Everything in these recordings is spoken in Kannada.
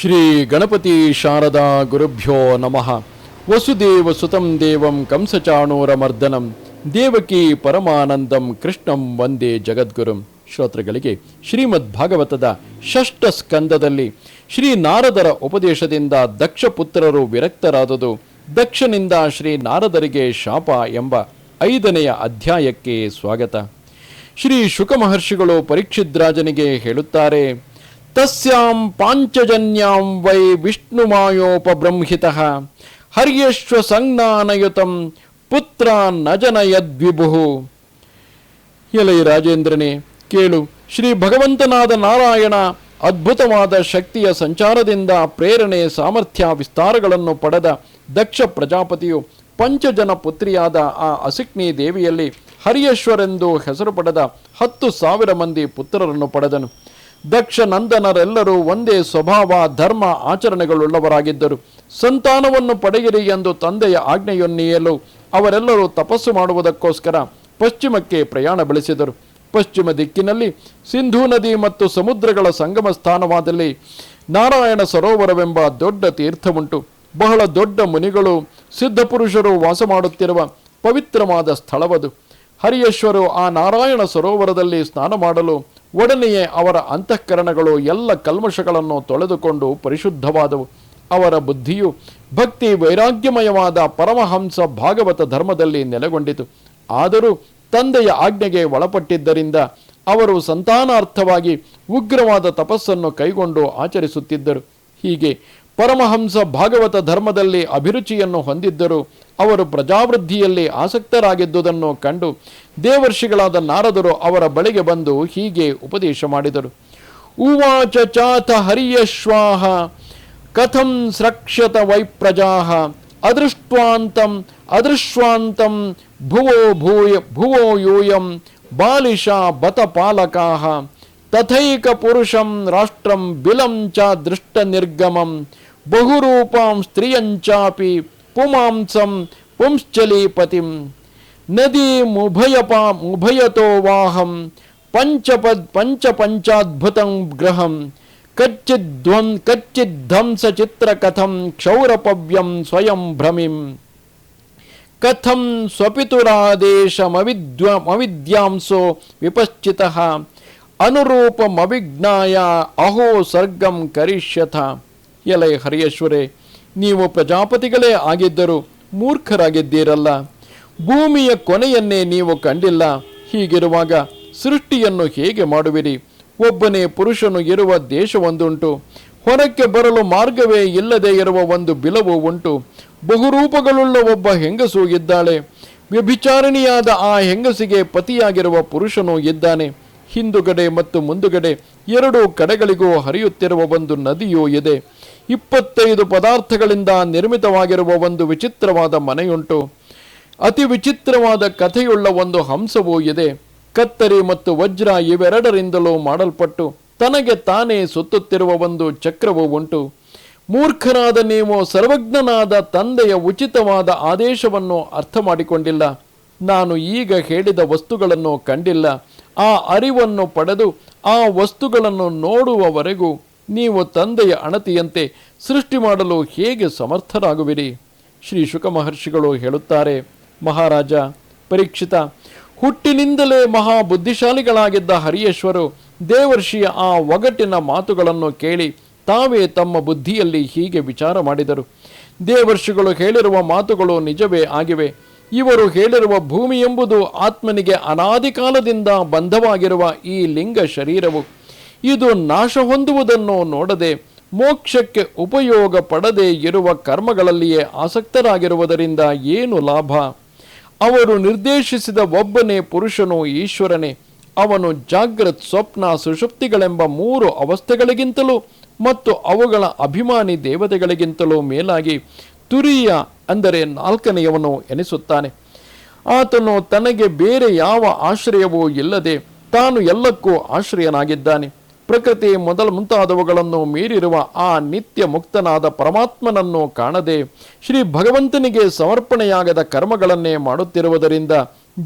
ಶ್ರೀ ಗಣಪತಿ ಶಾರದಾ ಗುರುಭ್ಯೋ ನಮಃ. ವಸುದೇವ ಸುತಂ ದೇವಂ ಕಂಸಚಾಣೂರಮರ್ದನಂ ದೇವಕಿ ಪರಮಾನಂದಂ ಕೃಷ್ಣಂ ವಂದೇ ಜಗದ್ಗುರುಂ. ಶ್ರೋತೃಗಳಿಗೆ ಶ್ರೀಮದ್ ಭಾಗವತದ ಷಷ್ಠ ಸ್ಕಂದದಲ್ಲಿ ಶ್ರೀ ನಾರದರ ಉಪದೇಶದಿಂದ ದಕ್ಷ ಪುತ್ರರು ವಿರಕ್ತರಾದುದು, ದಕ್ಷನಿಂದ ಶ್ರೀ ನಾರದರಿಗೆ ಶಾಪ ಎಂಬ 5ನೆಯ ಅಧ್ಯಾಯಕ್ಕೆ ಸ್ವಾಗತ. ಶ್ರೀ ಶುಕ ಮಹರ್ಷಿಗಳು ಪರೀಕ್ಷಿದ್ರಾಜನಿಗೆ ಹೇಳುತ್ತಾರೆ, ತಸ್ಯಾಂ ಪಾಂಚಜನ್ಯಾಂ ವೈ ವಿಷ್ಣುಮಾಯೋಪಬ್ರಂಹಿತಃ ಹರ್ಯಶ್ವ ಸಂಜ್ಞಾನಯುತಂ ಪುತ್ರ ನಜನಯದ್ವಿಭು. ಎಲೈ ರಾಜೇಂದ್ರನೇ, ಕೇಳು. ಶ್ರೀ ಭಗವಂತನಾದ ನಾರಾಯಣ ಅದ್ಭುತವಾದ ಶಕ್ತಿಯ ಸಂಚಾರದಿಂದ ಪ್ರೇರಣೆ, ಸಾಮರ್ಥ್ಯ, ವಿಸ್ತಾರಗಳನ್ನು ಪಡೆದ ದಕ್ಷ ಪ್ರಜಾಪತಿಯು ಪಂಚಜನ ಪುತ್ರಿಯಾದ ಆ ಅಸಿಕ್ನಿ ದೇವಿಯಲ್ಲಿ ಹರಿಯಶ್ವರೆಂದು ಹೆಸರು ಪಡೆದ 10,000 ಮಂದಿ ಪುತ್ರರನ್ನು ಪಡೆದನು. ದಕ್ಷ ನಂದನರೆಲ್ಲರೂ ಒಂದೇ ಸ್ವಭಾವ, ಧರ್ಮ, ಆಚರಣೆಗಳುಳ್ಳವರಾಗಿದ್ದರು. ಸಂತಾನವನ್ನು ಪಡೆಯಿರಿ ಎಂದು ತಂದೆಯ ಆಜ್ಞೆಯೊನ್ನಿಯಲು ಅವರೆಲ್ಲರೂ ತಪಸ್ಸು ಮಾಡುವುದಕ್ಕೋಸ್ಕರ ಪಶ್ಚಿಮಕ್ಕೆ ಪ್ರಯಾಣ ಬೆಳೆಸಿದರು. ಪಶ್ಚಿಮ ದಿಕ್ಕಿನಲ್ಲಿ ಸಿಂಧೂ ನದಿ ಮತ್ತು ಸಮುದ್ರಗಳ ಸಂಗಮ ಸ್ಥಾನವಾದಲ್ಲಿ ನಾರಾಯಣ ಸರೋವರವೆಂಬ ದೊಡ್ಡ ತೀರ್ಥವುಂಟು. ಬಹಳ ದೊಡ್ಡ ಮುನಿಗಳು, ಸಿದ್ಧಪುರುಷರು ವಾಸ ಮಾಡುತ್ತಿರುವ ಪವಿತ್ರವಾದ ಸ್ಥಳವದು. ಹರಿಯಶ್ವರು ಆ ನಾರಾಯಣ ಸರೋವರದಲ್ಲಿ ಸ್ನಾನ ಮಾಡಲು ಒಡನೆಯೇ ಅವರ ಅಂತಃಕರಣಗಳು ಎಲ್ಲ ಕಲ್ಮಶಗಳನ್ನು ತೊಳೆದುಕೊಂಡು ಪರಿಶುದ್ಧವಾದವು. ಅವರ ಬುದ್ಧಿಯು ಭಕ್ತಿ ವೈರಾಗ್ಯಮಯವಾದ ಪರಮಹಂಸ ಭಾಗವತ ಧರ್ಮದಲ್ಲಿ ನೆಲೆಗೊಂಡಿತು. ಆದರೂ ತಂದೆಯ ಆಜ್ಞೆಗೆ ಒಳಪಟ್ಟಿದ್ದರಿಂದ ಅವರು ಸಂತಾನಾರ್ಥವಾಗಿ ಉಗ್ರವಾದ ತಪಸ್ಸನ್ನು ಕೈಗೊಂಡು ಆಚರಿಸುತ್ತಿದ್ದರು. ಹೀಗೆ ಪರಮಹಂಸ ಭಾಗವತ ಧರ್ಮದಲ್ಲಿ ಅಭಿರುಚಿಯನ್ನು ಹೊಂದಿದ್ದರು. ಅವರು ಪ್ರಜಾವೃದ್ಧಿಯಲ್ಲಿ ಆಸಕ್ತರಾಗಿದ್ದುದನ್ನು ಕಂಡು ದೇವರ್ಷಿಗಳಾದ ನಾರದರು ಅವರ ಬಳಿಗೆ ಬಂದು ಹೀಗೆ ಉಪದೇಶ ಮಾಡಿದರು. ಉವಾಚ ಚಾಥ ಹರಿಯಶ್ವಾಹ ಕಥಂ ಸ್ರಕ್ಷತ ವೈಪ್ರಜಾಃ ಅದೃಷ್ಟ್ವಾಂತಂ ಅದೃಶ್ವಾಂತಂ ಭುವೋ ಯೂಯಂ ಬಾಲಿಶಾ ಬತ ಪಾಲಕಾಃ ತಥೈಕ ಪುರುಷಂ ರಾಷ್ಟ್ರಂ ಬಿಲಂ ಚ ದೃಷ್ಟ ನಿರ್ಗಮಂ ಬಹುರೂಪಾಂ ಸ್ತ್ರಿಯಂಚಾಪಿ ಪುಮಾಂಸಂ ಪುಂಶ್ಚಲೀಪತಿಂ ನದಿ ಮುಭಯತೋ ವಾಹಂ ಪಂಚಾದ್ಭುತಂ ಗ್ರಹಂ ಕಚ್ಚಿದ್ಧಂಸ ಚಿತ್ರಕಥಂ ಕ್ಷೌರಪವ್ಯಂ ಸ್ವಯಂ ಭ್ರಮಿಂ ಕಥಂ ಸ್ವಪಿತುರಾದೇಶಮವಿದ್ಯಾಂಸೋ ವಿಪಶ್ಚಿತಃ ಅನುರೂಪಮವಿಜ್ಞಾಯ ಅಹೋ ಸರ್ಗಂ ಕರಿಷ್ಯಥ. ಎಲೈ ಹರಿಯಶ್ವರೇ, ನೀವು ಪ್ರಜಾಪತಿಗಳೇ ಆಗಿದ್ದರೂ ಮೂರ್ಖರಾಗಿದ್ದೀರಲ್ಲ. ಭೂಮಿಯ ಕೊನೆಯನ್ನೇ ನೀವು ಕಂಡಿಲ್ಲ. ಹೀಗಿರುವಾಗ ಸೃಷ್ಟಿಯನ್ನು ಹೇಗೆ ಮಾಡುವಿರಿ? ಒಬ್ಬನೇ ಪುರುಷನು ಇರುವ ದೇಶವೊಂದುಂಟು. ಹೊರಕ್ಕೆ ಬರಲು ಮಾರ್ಗವೇ ಇಲ್ಲದೆ ಇರುವ ಒಂದು ಬಿಲವು ಉಂಟು. ಬಹುರೂಪಗಳುಳ್ಳ ಒಬ್ಬ ಹೆಂಗಸು ಇದ್ದಾಳೆ. ವ್ಯಭಿಚಾರಿಣಿಯಾದ ಆ ಹೆಂಗಸಿಗೆ ಪತಿಯಾಗಿರುವ ಪುರುಷನು ಇದ್ದಾನೆ. ಹಿಂದುಗಡೆ ಮತ್ತು ಮುಂದುಗಡೆ 2 ಕಡೆಗಳಿಗೂ ಹರಿಯುತ್ತಿರುವ ಒಂದು ನದಿಯೂ ಇದೆ. 25 ಪದಾರ್ಥಗಳಿಂದ ನಿರ್ಮಿತವಾಗಿರುವ ಒಂದು ವಿಚಿತ್ರವಾದ ಮನೆಯುಂಟು. ಅತಿ ವಿಚಿತ್ರವಾದ ಕಥೆಯುಳ್ಳ ಒಂದು ಹಂಸವೂ ಇದೆ. ಕತ್ತರಿ ಮತ್ತು ವಜ್ರ ಇವೆರಡರಿಂದಲೂ ಮಾಡಲ್ಪಟ್ಟು ತನಗೆ ತಾನೇ ಸುತ್ತುತ್ತಿರುವ ಒಂದು ಚಕ್ರವೂ ಉಂಟು. ಮೂರ್ಖರಾದ ನೀವು ಸರ್ವಜ್ಞನಾದ ತಂದೆಯ ಉಚಿತವಾದ ಆದೇಶವನ್ನು ಅರ್ಥ ಮಾಡಿಕೊಂಡಿಲ್ಲ. ನಾನು ಈಗ ಹೇಳಿದ ವಸ್ತುಗಳನ್ನು ಕಂಡಿಲ್ಲ. ಆ ಅರಿವನ್ನು ಪಡೆದು ಆ ವಸ್ತುಗಳನ್ನು ನೋಡುವವರೆಗೂ ನೀವು ತಂದೆಯ ಅಣತಿಯಂತೆ ಸೃಷ್ಟಿ ಮಾಡಲು ಹೇಗೆ ಸಮರ್ಥರಾಗುವಿರಿ? ಶ್ರೀ ಶುಕ ಮಹರ್ಷಿಗಳು ಹೇಳುತ್ತಾರೆ, ಮಹಾರಾಜ ಪರೀಕ್ಷಿತ, ಹುಟ್ಟಿನಿಂದಲೇ ಮಹಾ ಬುದ್ಧಿಶಾಲಿಗಳಾಗಿದ್ದ ಹರಿಯೇಶ್ವರು ದೇವರ್ಷಿಯ ಆ ಒಗಟಿನ ಮಾತುಗಳನ್ನು ಕೇಳಿ ತಾವೇ ತಮ್ಮ ಬುದ್ಧಿಯಲ್ಲಿ ಹೀಗೆ ವಿಚಾರ ಮಾಡಿದರು. ದೇವರ್ಷಿಗಳು ಹೇಳಿರುವ ಮಾತುಗಳು ನಿಜವೇ ಆಗಿವೆ. ಇವರು ಹೇಳಿರುವ ಭೂಮಿ ಎಂಬುದು ಆತ್ಮನಿಗೆ ಅನಾದಿ ಕಾಲದಿಂದ ಬಂಧವಾಗಿರುವ ಈ ಲಿಂಗ ಶರೀರವು. ಇದು ನಾಶ ಹೊಂದುವುದನ್ನು ನೋಡದೆ ಮೋಕ್ಷಕ್ಕೆ ಉಪಯೋಗ ಪಡದೆ ಇರುವ ಕರ್ಮಗಳಲ್ಲಿಯೇ ಆಸಕ್ತರಾಗಿರುವುದರಿಂದ ಏನು ಲಾಭ? ಅವರು ನಿರ್ದೇಶಿಸಿದ ಒಬ್ಬನೇ ಪುರುಷನು ಈಶ್ವರನೇ. ಅವನು ಜಾಗ್ರತ್, ಸ್ವಪ್ನ, ಸುಷುಪ್ತಿಗಳೆಂಬ 3 ಅವಸ್ಥೆಗಳಿಗಿಂತಲೂ ಮತ್ತು ಅವುಗಳ ಅಭಿಮಾನಿ ದೇವತೆಗಳಿಗಿಂತಲೂ ಮೇಲಾಗಿ ತುರಿಯ ಅಂದರೆ 4ನೆಯವನು ಎನಿಸುತ್ತಾನೆ. ಆತನು ತನಗೆ ಬೇರೆ ಯಾವ ಆಶ್ರಯವೂ ಇಲ್ಲದೆ ತಾನು ಎಲ್ಲಕ್ಕೂ ಆಶ್ರಯನಾಗಿದ್ದಾನೆ. ಪ್ರಕೃತಿ ಮುಂತಾದವುಗಳನ್ನು ಮೀರಿರುವ ಆ ನಿತ್ಯ ಮುಕ್ತನಾದ ಪರಮಾತ್ಮನನ್ನು ಕಾಣದೆ ಶ್ರೀ ಭಗವಂತನಿಗೆ ಸಮರ್ಪಣೆಯಾಗದ ಕರ್ಮಗಳನ್ನೇ ಮಾಡುತ್ತಿರುವುದರಿಂದ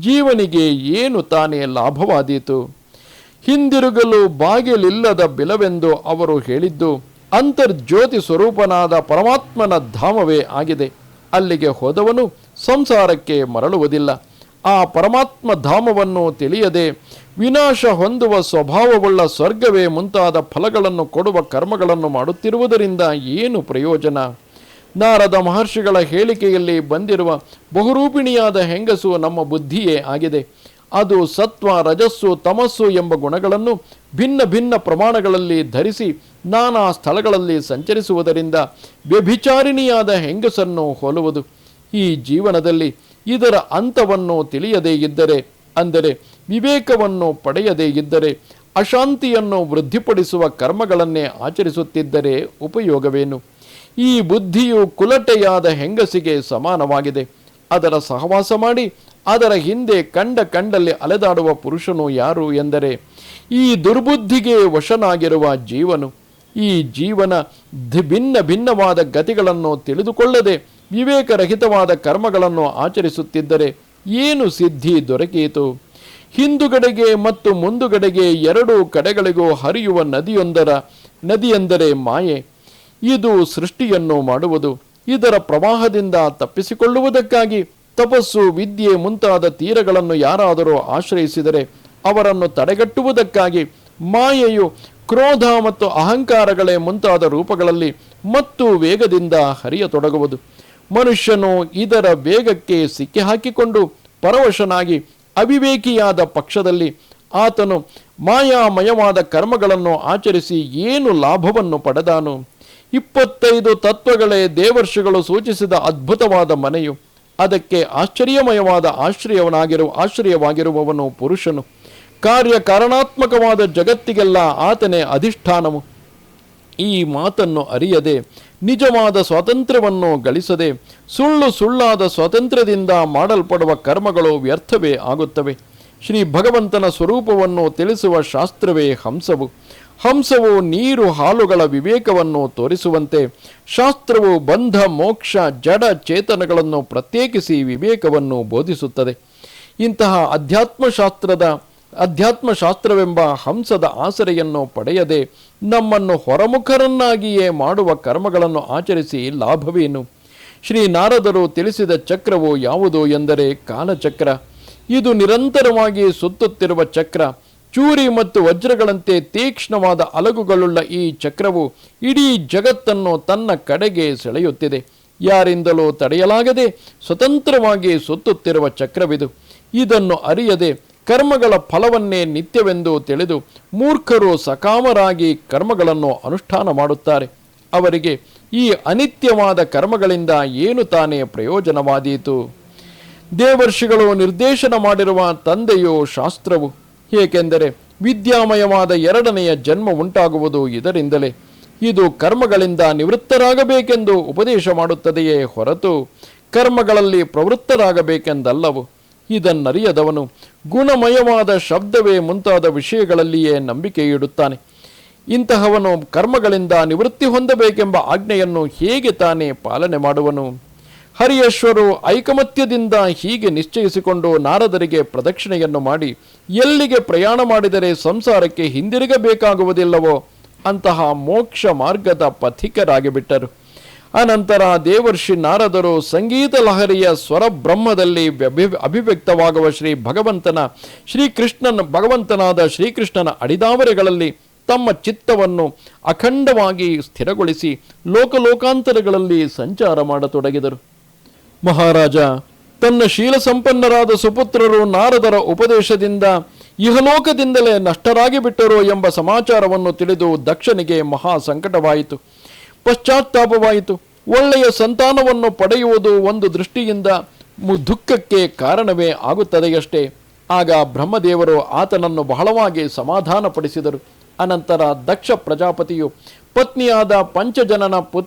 ಜೀವನಿಗೆ ಏನು ತಾನೇ ಲಾಭವಾದೀತು? ಹಿಂದಿರುಗಲು ಬಾಗಿಲಿಲ್ಲದ ಬಿಲವೆಂದು ಅವರು ಹೇಳಿದ್ದು ಅಂತರ್ಜ್ಯೋತಿ ಸ್ವರೂಪನಾದ ಪರಮಾತ್ಮನ ಧಾಮವೇ ಆಗಿದೆ. ಅಲ್ಲಿಗೆ ಹೋದವನು ಸಂಸಾರಕ್ಕೆ ಮರಳುವುದಿಲ್ಲ. ಆ ಪರಮಾತ್ಮ ಧಾಮವನ್ನು ತಿಳಿಯದೆ ವಿನಾಶ ಹೊಂದುವ ಸ್ವಭಾವವುಳ್ಳ ಸ್ವರ್ಗವೇ ಮುಂತಾದ ಫಲಗಳನ್ನು ಕೊಡುವ ಕರ್ಮಗಳನ್ನು ಮಾಡುತ್ತಿರುವುದರಿಂದ ಏನು ಪ್ರಯೋಜನ? ನಾರದ ಮಹರ್ಷಿಗಳ ಹೇಳಿಕೆಯಲ್ಲಿ ಬಂದಿರುವ ಬಹುರೂಪಿಣಿಯಾದ ಹೆಂಗಸು ನಮ್ಮ ಬುದ್ಧಿಯೇ ಆಗಿದೆ. ಅದು ಸತ್ವ, ರಜಸ್ಸು, ತಮಸ್ಸು ಎಂಬ ಗುಣಗಳನ್ನು ಭಿನ್ನ ಭಿನ್ನ ಪ್ರಮಾಣಗಳಲ್ಲಿ ಧರಿಸಿ ನಾನಾ ಸ್ಥಳಗಳಲ್ಲಿ ಸಂಚರಿಸುವುದರಿಂದ ವ್ಯಭಿಚಾರಿಣಿಯಾದ ಹೆಂಗಸನ್ನು ಹೋಲುವುದು. ಈ ಜೀವನದಲ್ಲಿ ಇದರ ಅಂತವನ್ನು ತಿಳಿಯದೇ ಇದ್ದರೆ, ಅಂದರೆ ವಿವೇಕವನ್ನು ಪಡೆಯದೇ ಇದ್ದರೆ, ಅಶಾಂತಿಯನ್ನು ವೃದ್ಧಿಪಡಿಸುವ ಕರ್ಮಗಳನ್ನೇ ಆಚರಿಸುತ್ತಿದ್ದರೆ ಉಪಯೋಗವೇನು? ಈ ಬುದ್ಧಿಯು ಕುಲಟೆಯಾದ ಹೆಂಗಸಿಗೆ ಸಮಾನವಾಗಿದೆ. ಅದರ ಸಹವಾಸ ಮಾಡಿ ಅದರ ಹಿಂದೆ ಕಂಡಲ್ಲಿ ಅಲೆದಾಡುವ ಪುರುಷನು ಯಾರು ಎಂದರೆ ಈ ದುರ್ಬುದ್ಧಿಗೆ ವಶನಾಗಿರುವ ಜೀವನು. ಈ ಜೀವನ ಭಿನ್ನ ಭಿನ್ನವಾದ ಗತಿಗಳನ್ನು ತಿಳಿದುಕೊಳ್ಳದೆ ವಿವೇಕರಹಿತವಾದ ಕರ್ಮಗಳನ್ನು ಆಚರಿಸುತ್ತಿದ್ದರೆ ಏನು ಸಿದ್ಧಿ ದೊರಕಿಯಿತು? ಹಿಂದುಗಡೆಗೆ ಮತ್ತು ಮುಂದುಗಡೆಗೆ ಎರಡೂ ಕಡೆಗಳಿಗೂ ಹರಿಯುವ ನದಿಯೆಂದರೆ ಮಾಯೆ. ಇದು ಸೃಷ್ಟಿಯನ್ನು ಮಾಡುವುದು. ಇದರ ಪ್ರವಾಹದಿಂದ ತಪ್ಪಿಸಿಕೊಳ್ಳುವುದಕ್ಕಾಗಿ ತಪಸ್ಸು, ವಿದ್ಯೆ ಮುಂತಾದ ತೀರಗಳನ್ನು ಯಾರಾದರೂ ಆಶ್ರಯಿಸಿದರೆ ಅವರನ್ನು ತಡೆಗಟ್ಟುವುದಕ್ಕಾಗಿ ಮಾಯೆಯು ಕ್ರೋಧ ಮತ್ತು ಅಹಂಕಾರಗಳೇ ಮುಂತಾದ ರೂಪಗಳಲ್ಲಿ ಮತ್ತು ವೇಗದಿಂದ ಹರಿಯತೊಡಗುವುದು. ಮನುಷ್ಯನು ಇದರ ವೇಗಕ್ಕೆ ಸಿಕ್ಕಿಹಾಕಿಕೊಂಡು ಪರವಶನಾಗಿ ಅವಿವೇಕಿಯಾದ ಪಕ್ಷದಲ್ಲಿ ಆತನು ಮಾಯಾಮಯವಾದ ಕರ್ಮಗಳನ್ನು ಆಚರಿಸಿ ಏನು ಲಾಭವನ್ನು ಪಡೆದಾನು? 25 ತತ್ವಗಳೇ ದೇವರ್ಷಿಗಳು ಸೂಚಿಸಿದ ಅದ್ಭುತವಾದ ಮನೆಯು. ಅದಕ್ಕೆ ಆಶ್ಚರ್ಯಮಯವಾದ ಆಶ್ರಯವಾಗಿರುವವನು ಪುರುಷನು. ಕಾರ್ಯಕಾರಣಾತ್ಮಕವಾದ ಜಗತ್ತಿಗೆಲ್ಲ ಆತನೇ ಅಧಿಷ್ಠಾನವು. ಈ ಮಾತನ್ನು ಅರಿಯದೆ ನಿಜವಾದ ಸ್ವಾತಂತ್ರ್ಯವನ್ನು ಗಳಿಸದೆ ಸುಳ್ಳಾದ ಸ್ವಾತಂತ್ರ್ಯದಿಂದ ಮಾಡಲ್ಪಡುವ ಕರ್ಮಗಳು ವ್ಯರ್ಥವೇ ಆಗುತ್ತವೆ. ಶ್ರೀ ಭಗವಂತನ ಸ್ವರೂಪವನ್ನು ತಿಳಿಸುವ ಶಾಸ್ತ್ರವೇ ಹಂಸವು. ಹಂಸವು ನೀರು ಹಾಲುಗಳ ವಿವೇಕವನ್ನು ತೋರಿಸುವಂತೆ ಶಾಸ್ತ್ರವು ಬಂಧ, ಮೋಕ್ಷ, ಜಡ ಚೇತನಗಳನ್ನು ಪ್ರತ್ಯೇಕಿಸಿ ವಿವೇಕವನ್ನು ಬೋಧಿಸುತ್ತದೆ. ಇಂತಹ ಅಧ್ಯಾತ್ಮಶಾಸ್ತ್ರವೆಂಬ ಹಂಸದ ಆಸರೆಯನ್ನು ಪಡೆಯದೆ ನಮ್ಮನ್ನು ಹೊರಮುಖರನ್ನಾಗಿಯೇ ಮಾಡುವ ಕರ್ಮಗಳನ್ನು ಆಚರಿಸಿ ಲಾಭವೇನು? ಶ್ರೀ ನಾರದರು ತಿಳಿಸಿದ ಚಕ್ರವು ಯಾವುದು ಎಂದರೆ ಕಾಲಚಕ್ರ. ಇದು ನಿರಂತರವಾಗಿ ಸುತ್ತುತ್ತಿರುವ ಚಕ್ರ. ಚೂರಿ ಮತ್ತು ವಜ್ರಗಳಂತೆ ತೀಕ್ಷ್ಣವಾದ ಅಲಗುಗಳುಳ್ಳ ಈ ಚಕ್ರವು ಇಡೀ ಜಗತ್ತನ್ನು ತನ್ನ ಕಡೆಗೆ ಸೆಳೆಯುತ್ತಿದೆ. ಯಾರಿಂದಲೂ ತಡೆಯಲಾಗದೆ ಸ್ವತಂತ್ರವಾಗಿ ಸುತ್ತುತ್ತಿರುವ ಚಕ್ರವಿದು. ಇದನ್ನು ಅರಿಯದೆ ಕರ್ಮಗಳ ಫಲವನ್ನೇ ನಿತ್ಯವೆಂದು ತಿಳಿದು ಮೂರ್ಖರು ಸಕಾಮರಾಗಿ ಕರ್ಮಗಳನ್ನು ಅನುಷ್ಠಾನ ಮಾಡುತ್ತಾರೆ. ಅವರಿಗೆ ಈ ಅನಿತ್ಯವಾದ ಕರ್ಮಗಳಿಂದ ಏನು ತಾನೇ ಪ್ರಯೋಜನವಾದೀತು? ದೇವರ್ಷಿಗಳು ನಿರ್ದೇಶನ ಮಾಡಿರುವ ತಂದೆಯು ಶಾಸ್ತ್ರವು. ಏಕೆಂದರೆ ವಿದ್ಯಾಮಯವಾದ ಎರಡನೆಯ ಜನ್ಮ ಉಂಟಾಗುವುದು ಇದರಿಂದಲೇ. ಇದು ಕರ್ಮಗಳಿಂದ ನಿವೃತ್ತರಾಗಬೇಕೆಂದು ಉಪದೇಶ ಮಾಡುತ್ತದೆಯೇ ಹೊರತು ಕರ್ಮಗಳಲ್ಲಿ ಪ್ರವೃತ್ತರಾಗಬೇಕೆಂದಲ್ಲವು. ಇದನ್ನರಿಯದವನು ಗುಣಮಯವಾದ ಶಬ್ದವೇ ಮುಂತಾದ ವಿಷಯಗಳಲ್ಲಿಯೇ ನಂಬಿಕೆ ಇಡುತ್ತಾನೆ. ಇಂತಹವನು ಕರ್ಮಗಳಿಂದ ನಿವೃತ್ತಿ ಹೊಂದಬೇಕೆಂಬ ಆಜ್ಞೆಯನ್ನು ಹೇಗೆ ತಾನೇ ಪಾಲನೆ ಮಾಡುವನು? ಹರಿಯೇಶ್ವರು ಐಕಮತ್ಯದಿಂದ ಹೀಗೆ ನಿಶ್ಚಯಿಸಿಕೊಂಡು ನಾರದರಿಗೆ ಪ್ರದಕ್ಷಿಣೆಯನ್ನು ಮಾಡಿ ಎಲ್ಲಿಗೆ ಪ್ರಯಾಣ ಮಾಡಿದರೆ ಸಂಸಾರಕ್ಕೆ ಹಿಂದಿರುಗಬೇಕಾಗುವುದಿಲ್ಲವೋ ಅಂತಹ ಮೋಕ್ಷ ಮಾರ್ಗದ ಪಥಿಕರಾಗಿಬಿಟ್ಟರು. ಅನಂತರ ದೇವರ್ಷಿ ನಾರದರು ಸಂಗೀತ ಲಹರಿಯ ಸ್ವರ ಬ್ರಹ್ಮದಲ್ಲಿ ಅಭಿವ್ಯಕ್ತವಾಗುವ ಭಗವಂತನಾದ ಶ್ರೀಕೃಷ್ಣನ ಅಡಿದಾವರೆಗಳಲ್ಲಿ ತಮ್ಮ ಚಿತ್ತವನ್ನು ಅಖಂಡವಾಗಿ ಸ್ಥಿರಗೊಳಿಸಿ ಲೋಕಲೋಕಾಂತರಗಳಲ್ಲಿ ಸಂಚಾರ ಮಾಡತೊಡಗಿದರು. ಮಹಾರಾಜ ತನ್ನ ಶೀಲ ಸಂಪನ್ನರಾದ ಸುಪುತ್ರರು ನಾರದರ ಉಪದೇಶದಿಂದ ಇಹಲೋಕದಿಂದಲೇ ನಷ್ಟರಾಗಿ ಬಿಟ್ಟರು ಎಂಬ ಸಮಾಚಾರವನ್ನು ತಿಳಿದು ದಕ್ಷನಿಗೆ ಮಹಾ ಸಂಕಟವಾಯಿತು, ಪಶ್ಚಾತ್ತಾಪವಾಯಿತು. ಒಳ್ಳೆಯ ಸಂತಾನವನ್ನು ಪಡೆಯುವುದು ಒಂದು ದೃಷ್ಟಿಯಿಂದ ದುಃಖಕ್ಕೆ ಕಾರಣವೇ ಆಗುತ್ತದೆಯಷ್ಟೇ. ಆಗ ಬ್ರಹ್ಮದೇವರು ಆತನನ್ನು ಬಹಳವಾಗಿ ಸಮಾಧಾನಪಡಿಸಿದರು. ಅನಂತರ ದಕ್ಷ ಪ್ರಜಾಪತಿಯು ಪತ್ನಿಯಾದ ಪಂಚಜನನ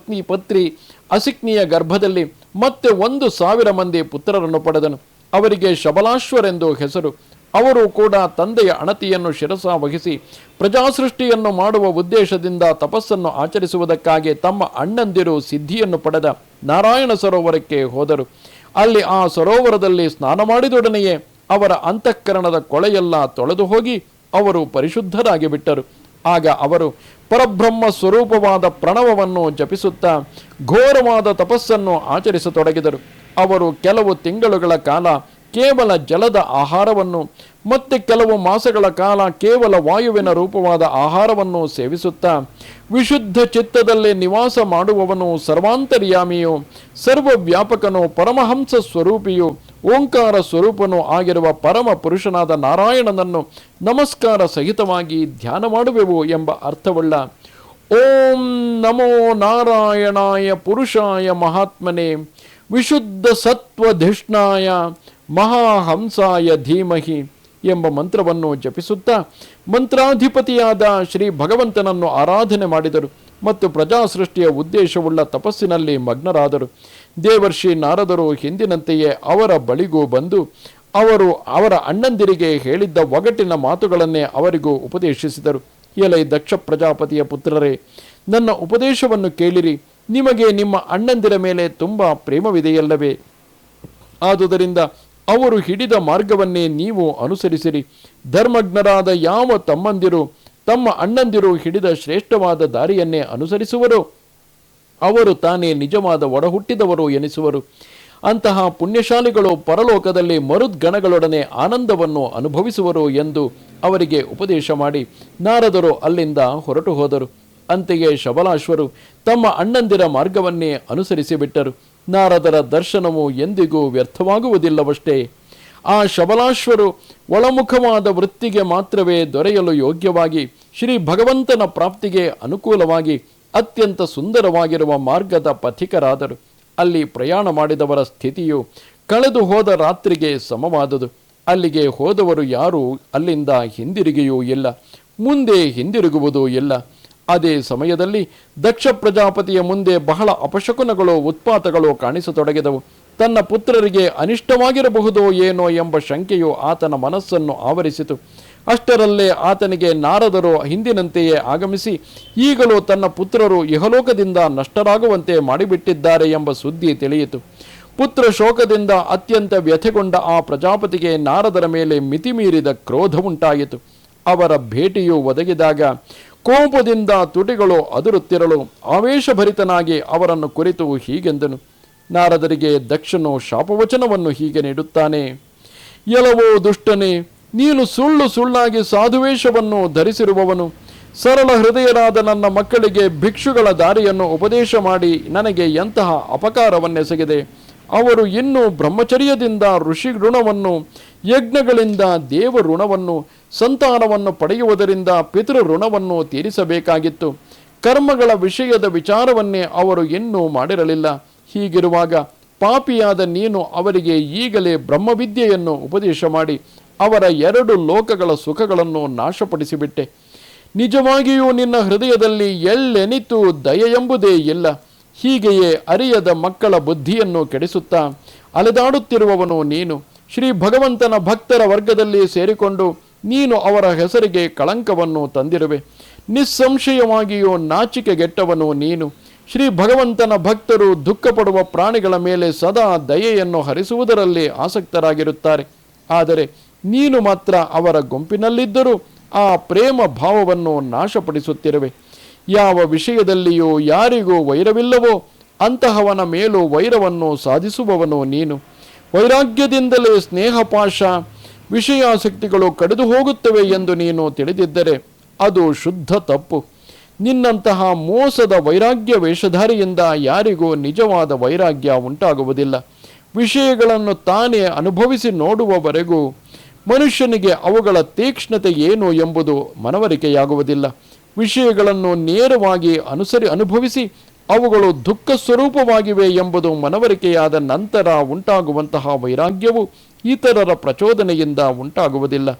ಪತ್ರಿ ಅಸಿಕ್ನಿಯ ಗರ್ಭದಲ್ಲಿ ಮತ್ತೆ 1,000 ಮಂದಿ ಪುತ್ರರನ್ನು ಪಡೆದನು. ಅವರಿಗೆ ಶಬಲಾಶ್ವರೆಂದು ಹೆಸರು. ಅವರು ಕೂಡ ತಂದೆಯ ಅಣತಿಯನ್ನು ಶಿರಸಾವಹಿಸಿ ಪ್ರಜಾಸೃಷ್ಟಿಯನ್ನು ಮಾಡುವ ಉದ್ದೇಶದಿಂದ ತಪಸ್ಸನ್ನು ಆಚರಿಸುವುದಕ್ಕಾಗಿ ತಮ್ಮ ಅಣ್ಣಂದಿರು ಸಿದ್ಧಿಯನ್ನು ಪಡೆದ ನಾರಾಯಣ ಸರೋವರಕ್ಕೆ ಹೋದರು. ಅಲ್ಲಿ ಆ ಸರೋವರದಲ್ಲಿ ಸ್ನಾನ ಮಾಡಿದೊಡನೆಯೇ ಅವರ ಅಂತಃಕರಣದ ಕೊಳೆಯೆಲ್ಲ ತೊಳೆದು ಹೋಗಿ ಅವರು ಪರಿಶುದ್ಧರಾಗಿ ಬಿಟ್ಟರು. ಆಗ ಅವರು ಪರಬ್ರಹ್ಮ ಸ್ವರೂಪವಾದ ಪ್ರಣವವನ್ನು ಜಪಿಸುತ್ತಾ ಘೋರವಾದ ತಪಸ್ಸನ್ನು ಆಚರಿಸತೊಡಗಿದರು. ಅವರು ಕೆಲವು ತಿಂಗಳುಗಳ ಕಾಲ ಕೇವಲ ಜಲದ ಆಹಾರವನ್ನು ಮತ್ತೆ ಕೆಲವು ಮಾಸಗಳ ಕಾಲ ಕೇವಲ ವಾಯುವಿನ ರೂಪವಾದ ಆಹಾರವನ್ನು ಸೇವಿಸುತ್ತಾ ವಿಶುದ್ಧ ಚಿತ್ತದಲ್ಲಿ ನಿವಾಸ ಮಾಡುವವನು ಸರ್ವಾಂತರ್ಯಾಮಿಯು ಸರ್ವವ್ಯಾಪಕನು ಪರಮಹಂಸ ಸ್ವರೂಪಿಯು ಓಂಕಾರ ಸ್ವರೂಪನು ಆಗಿರುವ ಪರಮ ಪುರುಷನಾದ ನಾರಾಯಣನನ್ನು ನಮಸ್ಕಾರ ಸಹಿತವಾಗಿ ಧ್ಯಾನ ಮಾಡುವೆವು ಎಂಬ ಅರ್ಥವುಳ್ಳ ಓಂ ನಮೋ ನಾರಾಯಣಾಯ ಪುರುಷಾಯ ಮಹಾತ್ಮನೆ ವಿಶುದ್ಧ ಸತ್ವಧಿಷ್ಣಾಯ ಮಹಾಹಂಸಾಯ ಧೀಮಹಿ ಎಂಬ ಮಂತ್ರವನ್ನು ಜಪಿಸುತ್ತಾ ಮಂತ್ರಾಧಿಪತಿಯಾದ ಶ್ರೀ ಭಗವಂತನನ್ನು ಆರಾಧನೆ ಮಾಡಿದರು ಮತ್ತು ಪ್ರಜಾಸೃಷ್ಟಿಯ ಉದ್ದೇಶವುಳ್ಳ ತಪಸ್ಸಿನಲ್ಲಿ ಮಗ್ನರಾದರು. ದೇವರ್ಷಿ ನಾರದರು ಹಿಂದಿನಂತೆಯೇ ಅವರ ಬಳಿಗೂ ಬಂದು ಅವರ ಅಣ್ಣಂದಿರಿಗೆ ಹೇಳಿದ್ದ ಒಗಟಿನ ಮಾತುಗಳನ್ನೇ ಅವರಿಗೂ ಉಪದೇಶಿಸಿದರು. ಎಲೈ ದಕ್ಷ ಪ್ರಜಾಪತಿಯ ಪುತ್ರರೇ, ನನ್ನ ಉಪದೇಶವನ್ನು ಕೇಳಿರಿ. ನಿಮಗೆ ನಿಮ್ಮ ಅಣ್ಣಂದಿರ ಮೇಲೆ ತುಂಬ ಪ್ರೇಮವಿದೆಯಲ್ಲವೇ? ಆದುದರಿಂದ ಅವರು ಹಿಡಿದ ಮಾರ್ಗವನ್ನೇ ನೀವು ಅನುಸರಿಸಿರಿ. ಧರ್ಮಜ್ಞರಾದ ಯಾವ ತಮ್ಮಂದಿರು ತಮ್ಮ ಅಣ್ಣಂದಿರು ಹಿಡಿದ ಶ್ರೇಷ್ಠವಾದ ದಾರಿಯನ್ನೇ ಅನುಸರಿಸುವರೋ ಅವರು ತಾನೇ ನಿಜವಾದ ಒಡಹುಟ್ಟಿದವರು ಎನಿಸುವರು. ಅಂತಹ ಪುಣ್ಯಶಾಲಿಗಳು ಪರಲೋಕದಲ್ಲಿ ಮರುದ್ಗಣಗಳೊಡನೆ ಆನಂದವನ್ನು ಅನುಭವಿಸುವರು ಎಂದು ಅವರಿಗೆ ಉಪದೇಶ ಮಾಡಿ ನಾರದರು ಅಲ್ಲಿಂದ ಹೊರಟು ಹೋದರು. ಅಂತೆಯೇ ಶಬಲಾಶ್ವರು ತಮ್ಮ ಅಣ್ಣಂದಿರ ಮಾರ್ಗವನ್ನೇ ಅನುಸರಿಸಿ ಬಿಟ್ಟರು. ನಾರದರ ದರ್ಶನವು ಎಂದಿಗೂ ವ್ಯರ್ಥವಾಗುವುದಿಲ್ಲವಷ್ಟೇ. ಆ ಶಬಲಾಶ್ವರು ಒಳಮುಖವಾದ ವೃತ್ತಿಗೆ ಮಾತ್ರವೇ ದೊರೆಯಲು ಯೋಗ್ಯವಾಗಿ ಶ್ರೀ ಭಗವಂತನ ಪ್ರಾಪ್ತಿಗೆ ಅನುಕೂಲವಾಗಿ ಅತ್ಯಂತ ಸುಂದರವಾಗಿರುವ ಮಾರ್ಗದ ಪಥಿಕರಾದರು. ಅಲ್ಲಿ ಪ್ರಯಾಣ ಮಾಡಿದವರ ಸ್ಥಿತಿಯು ಕಳೆದು ಹೋದ ರಾತ್ರಿಗೆ ಸಮವಾದುದು. ಅಲ್ಲಿಗೆ ಹೋದವರು ಯಾರೂ ಅಲ್ಲಿಂದ ಹಿಂದಿರುಗಿಯೂ ಇಲ್ಲ, ಮುಂದೆ ಹಿಂದಿರುಗುವುದೂ ಇಲ್ಲ. ಅದೇ ಸಮಯದಲ್ಲಿ ದಕ್ಷ ಪ್ರಜಾಪತಿಯ ಮುಂದೆ ಬಹಳ ಅಪಶಕುನಗಳು ಉತ್ಪಾತಗಳು ಕಾಣಿಸತೊಡಗಿದವು. ತನ್ನ ಪುತ್ರರಿಗೆ ಅನಿಷ್ಟವಾಗಿರಬಹುದೋ ಏನೋ ಎಂಬ ಶಂಕೆಯು ಆತನ ಮನಸ್ಸನ್ನು ಆವರಿಸಿತು. ಅಷ್ಟರಲ್ಲೇ ಆತನಿಗೆ ನಾರದರು ಹಿಂದಿನಂತೆಯೇ ಆಗಮಿಸಿ ಈಗಲೂ ತನ್ನ ಪುತ್ರರು ಇಹಲೋಕದಿಂದ ನಷ್ಟರಾಗುವಂತೆ ಮಾಡಿಬಿಟ್ಟಿದ್ದಾರೆ ಎಂಬ ಸುದ್ದಿ ತಿಳಿಯಿತು. ಪುತ್ರ ಶೋಕದಿಂದ ಅತ್ಯಂತ ವ್ಯಥೆಗೊಂಡ ಆ ಪ್ರಜಾಪತಿಗೆ ನಾರದರ ಮೇಲೆ ಮಿತಿಮೀರಿದ ಕ್ರೋಧವುಂಟಾಯಿತು. ಅವರ ಭೇಟಿಯು ಒದಗಿದಾಗ ಕೋಪದಿಂದ ತುಟಿಗಳು ಅದುರುತ್ತಿರಲು ಆವೇಶಭರಿತನಾಗಿ ಅವರನ್ನು ಕುರಿತು ಹೀಗೆಂದನು. ನಾರದರಿಗೆ ದಕ್ಷನು ಶಾಪವಚನವನ್ನು ಹೀಗೆ ನೀಡುತ್ತಾನೆ. ಎಲವೋ ದುಷ್ಟನೇ, ನೀನು ಸುಳ್ಳಾಗಿ ಸಾಧುವೇಷವನ್ನು ಧರಿಸಿರುವವನು. ಸರಳ ಹೃದಯರಾದ ನನ್ನ ಮಕ್ಕಳಿಗೆ ಭಿಕ್ಷುಗಳ ದಾರಿಯನ್ನು ಉಪದೇಶ ಮಾಡಿ ನನಗೆ ಎಂತಹ ಅಪಕಾರವನ್ನೆಸಗಿದೆ. ಅವರು ಇನ್ನೂ ಬ್ರಹ್ಮಚರ್ಯದಿಂದ ಋಷಿ ಋಣವನ್ನು, ಯಜ್ಞಗಳಿಂದ ದೇವ ಋಣವನ್ನು, ಸಂತಾನವನ್ನು ಪಡೆಯುವುದರಿಂದ ಪಿತೃ ಋಣವನ್ನು ತೀರಿಸಬೇಕಾಗಿತ್ತು. ಕರ್ಮಗಳ ವಿಷಯದ ವಿಚಾರವನ್ನೇ ಅವರು ಇನ್ನೂ ಮಾಡಿರಲಿಲ್ಲ. ಹೀಗಿರುವಾಗ ಪಾಪಿಯಾದ ನೀನು ಅವರಿಗೆ ಈಗಲೇ ಬ್ರಹ್ಮವಿದ್ಯೆಯನ್ನು ಉಪದೇಶ ಮಾಡಿ ಅವರ 2 ಲೋಕಗಳ ಸುಖಗಳನ್ನು ನಾಶಪಡಿಸಿಬಿಟ್ಟೆ. ನಿಜವಾಗಿಯೂ ನಿನ್ನ ಹೃದಯದಲ್ಲಿ ಎಳ್ಳೆನಿತು ದಯೆ ಎಂಬುದೇ ಇಲ್ಲ. ಹೀಗೆಯೇ ಅರಿಯದ ಮಕ್ಕಳ ಬುದ್ಧಿಯನ್ನು ಕೆಡಿಸುತ್ತಾ ಅಲೆದಾಡುತ್ತಿರುವವನು ನೀನು. ಶ್ರೀ ಭಗವಂತನ ಭಕ್ತರ ವರ್ಗದಲ್ಲಿ ಸೇರಿಕೊಂಡು ನೀನು ಅವರ ಹೆಸರಿಗೆ ಕಳಂಕವನ್ನು ತಂದಿರುವೆ. ನಿಸ್ಸಂಶಯವಾಗಿಯೂ ನಾಚಿಕೆಗೆಟ್ಟವನು ನೀನು. ಶ್ರೀ ಭಗವಂತನ ಭಕ್ತರು ದುಃಖಪಡುವ ಪ್ರಾಣಿಗಳ ಮೇಲೆ ಸದಾ ದಯೆಯನ್ನು ಹರಿಸುವುದರಲ್ಲಿ ಆಸಕ್ತರಾಗಿರುತ್ತಾರೆ. ಆದರೆ ನೀನು ಮಾತ್ರ ಅವರ ಗುಂಪಿನಲ್ಲಿದ್ದರೂ ಆ ಪ್ರೇಮ ಭಾವವನ್ನು ನಾಶಪಡಿಸುತ್ತಿರುವೆ. ಯಾವ ವಿಷಯದಲ್ಲಿಯೂ ಯಾರಿಗೂ ವೈರವಿಲ್ಲವೋ ಅಂತಹವನ ಮೇಲೂ ವೈರವನ್ನು ಸಾಧಿಸುವವನು ನೀನು. ವೈರಾಗ್ಯದಿಂದಲೇ ಸ್ನೇಹಪಾಶ ವಿಷಯಾಸಕ್ತಿಗಳು ಕಡಿದು ಹೋಗುತ್ತವೆ ಎಂದು ನೀನು ತಿಳಿದಿದ್ದರೆ ಅದು ಶುದ್ಧ ತಪ್ಪು. ನಿನ್ನಂತಹ ಮೋಸದ ವೈರಾಗ್ಯ ವೇಷಧಾರಿಯಿಂದ ಯಾರಿಗೂ ನಿಜವಾದ ವೈರಾಗ್ಯ ಉಂಟಾಗುವುದಿಲ್ಲ. ವಿಷಯಗಳನ್ನು ತಾನೇ ಅನುಭವಿಸಿ ನೋಡುವವರೆಗೂ ಮನುಷ್ಯನಿಗೆ ಅವುಗಳ ತೀಕ್ಷ್ಣತೆ ಏನು ಎಂಬುದು ಮನವರಿಕೆಯಾಗುವುದಿಲ್ಲ. ವಿಷಯಗಳನ್ನು ನೇರವಾಗಿ ಅನುಭವಿಸಿ ಅವುಗಳು ದುಃಖ ಸ್ವರೂಪವಾಗಿವೆ ಎಂಬುದು ಮನವರಿಕೆಯಾದ ನಂತರ ಉಂಟಾಗುವಂತಹ ವೈರಾಗ್ಯವು ಇತರರ ಪ್ರಚೋದನೆಯಿಂದ ಉಂಟಾಗುವುದಿಲ್ಲ.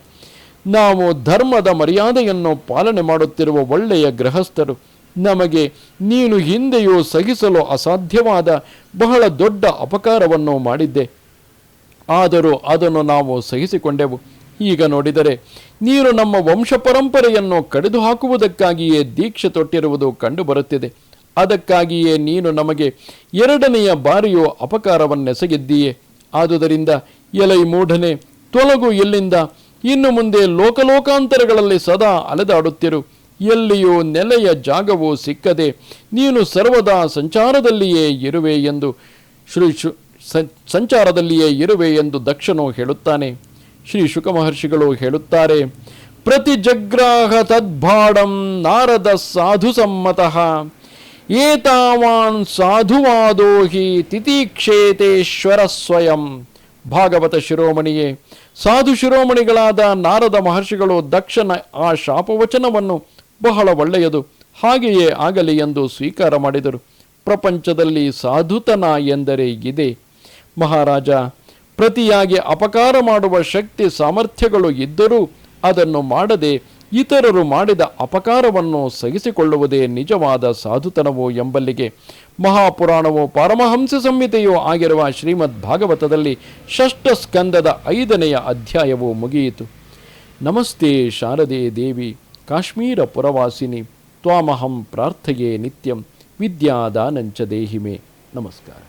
ನಾವು ಧರ್ಮದ ಮರ್ಯಾದೆಯನ್ನು ಪಾಲನೆ ಮಾಡುತ್ತಿರುವ ಒಳ್ಳೆಯ ಗೃಹಸ್ಥರು. ನಮಗೆ ನೀನು ಹಿಂದೆಯೂ ಸಹಿಸಲು ಅಸಾಧ್ಯವಾದ ಬಹಳ ದೊಡ್ಡ ಅಪಕಾರವನ್ನು ಮಾಡಿದ್ದೆ. ಆದರೂ ಅದನ್ನು ನಾವು ಸಹಿಸಿಕೊಂಡೆವು. ಈಗ ನೋಡಿದರೆ ನೀನು ನಮ್ಮ ವಂಶ ಪರಂಪರೆಯನ್ನು ಕಡಿದು ಹಾಕುವುದಕ್ಕಾಗಿಯೇ ದೀಕ್ಷೆ ತೊಟ್ಟಿರುವುದು ಕಂಡುಬರುತ್ತಿದೆ. ಅದಕ್ಕಾಗಿಯೇ ನೀನು ನಮಗೆ 2ನೆಯ ಬಾರಿಯೂ ಅಪಕಾರವನ್ನೆಸಗಿದ್ದೀಯೆ. ಆದುದರಿಂದ ಎಲೈ ಮೂಢನೆ, ತೊಲಗು ಇಲ್ಲಿಂದ. ಇನ್ನು ಮುಂದೆ ಲೋಕಲೋಕಾಂತರಗಳಲ್ಲಿ ಸದಾ ಅಲೆದಾಡುತ್ತಿರು. ಎಲ್ಲಿಯೂ ನೆಲೆಯ ಜಾಗವೂ ಸಿಕ್ಕದೆ ನೀನು ಸರ್ವದಾ ಸಂಚಾರದಲ್ಲಿಯೇ ಇರುವೆ ಎಂದು ಸಂಚಾರದಲ್ಲಿಯೇ ಇರುವೆ ಎಂದು ದಕ್ಷನು ಹೇಳುತ್ತಾನೆ. ಶ್ರೀ ಶುಕ ಮಹರ್ಷಿಗಳು ಹೇಳುತ್ತಾರೆ, ಪ್ರತಿ ಜಗ್ರಾಹ ತದ್ಭಾಡಂ ನಾರದ ಸಾಧು ಸಮ್ಮತಃ ಏತಾವಾನ್ ಸಾಧುವಾದೋ ಹಿ ತಿತಿಕ್ಷೇತೇಶ್ವರ ಸ್ವಯಂ. ಭಾಗವತ ಶಿರೋಮಣಿಯೇ, ಸಾಧು ಶಿರೋಮಣಿಗಳಾದ ನಾರದ ಮಹರ್ಷಿಗಳು ದಕ್ಷನ ಆ ಶಾಪವಚನವನ್ನು ಬಹಳ ಒಳ್ಳೆಯದು, ಹಾಗೆಯೇ ಆಗಲಿ ಎಂದು ಸ್ವೀಕಾರ ಮಾಡಿದರು. ಪ್ರಪಂಚದಲ್ಲಿ ಸಾಧುತನ ಎಂದರೆ ಇದೆ ಮಹಾರಾಜ. ಪ್ರತಿಯಾಗಿ ಅಪಕಾರ ಮಾಡುವ ಶಕ್ತಿ ಸಾಮರ್ಥ್ಯಗಳು ಇದ್ದರೂ ಅದನ್ನು ಮಾಡದೆ ಇತರರು ಮಾಡಿದ ಅಪಕಾರವನ್ನು ಸಹಿಸಿಕೊಳ್ಳುವುದೇ ನಿಜವಾದ ಸಾಧುತನವು ಎಂಬಲ್ಲಿಗೆ ಮಹಾಪುರಾಣವು ಪರಮಹಂಸ ಸಂಹಿತೆಯೂ ಆಗಿರುವ ಶ್ರೀಮದ್ ಭಾಗವತದಲ್ಲಿ ಷಷ್ಠ ಸ್ಕಂದದ 5ನೇ ಅಧ್ಯಾಯವು ಮುಗಿಯಿತು. ನಮಸ್ತೆ ಶಾರದೆ ದೇವಿ ಕಾಶ್ಮೀರ ಪುರವಾಸಿನಿ ತ್ವಾಮಹಂ ಪ್ರಾರ್ಥಯೇ ನಿತ್ಯಂ ವಿದ್ಯಾದಾನಂಚ ದೇಹಿಮೆ. ನಮಸ್ಕಾರ.